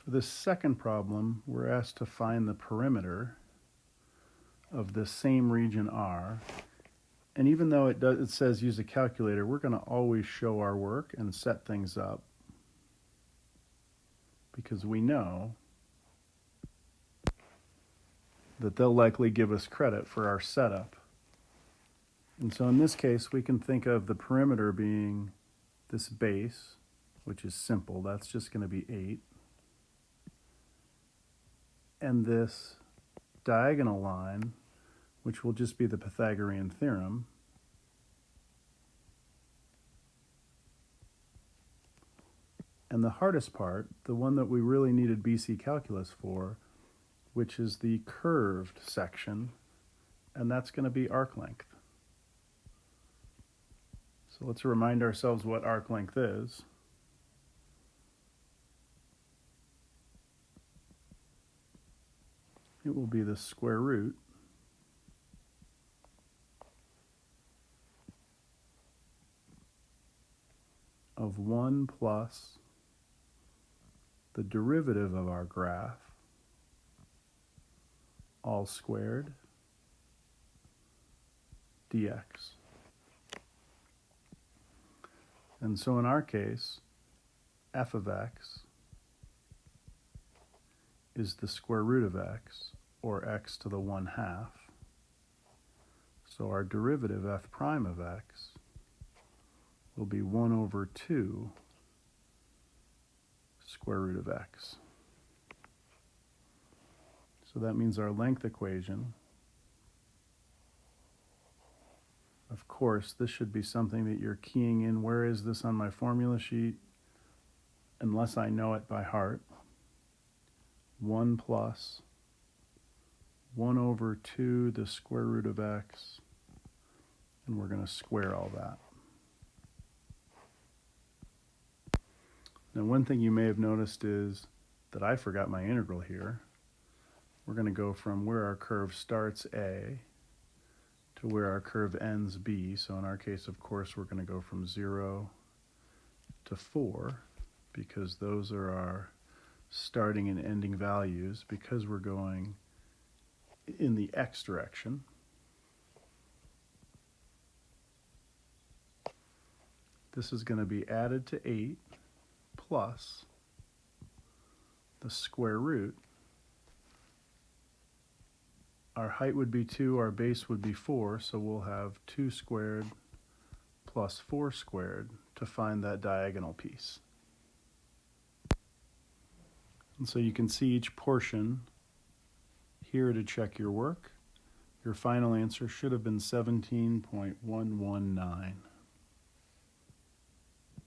For this second problem, we're asked to find the perimeter of this same region R. And even though it says use a calculator, we're going to always show our work and set things up because we know that they'll likely give us credit for our setup. And so in this case, we can think of the perimeter being this base, which is simple. That's just going to be 8. And this diagonal line, which will just be the Pythagorean theorem. And the hardest part, the one that we really needed BC calculus for, which is the curved section, and that's going to be arc length. So let's remind ourselves what arc length is. It will be the square root of 1 plus the derivative of our graph, all squared, dx. And so in our case, f of x is the square root of x, or x to the 1/2. So our derivative f prime of x will be 1 over 2 square root of x. So that means our length equation, of course, this should be something that you're keying in. Where is this on my formula sheet? Unless I know it by heart. 1 plus 1 over 2 the square root of x, and we're going to square all that. Now, one thing you may have noticed is that I forgot my integral here. We're going to go from where our curve starts, A, to where our curve ends, B. So in our case, of course, we're going to go from 0 to 4, because those are our starting and ending values, because we're going in the x direction. This is going to be added to 8 plus the square root. Our height would be 2, our base would be 4, so we'll have 2 squared plus 4 squared to find that diagonal piece. And so you can see each portion here to check your work. Your final answer should have been 17.119.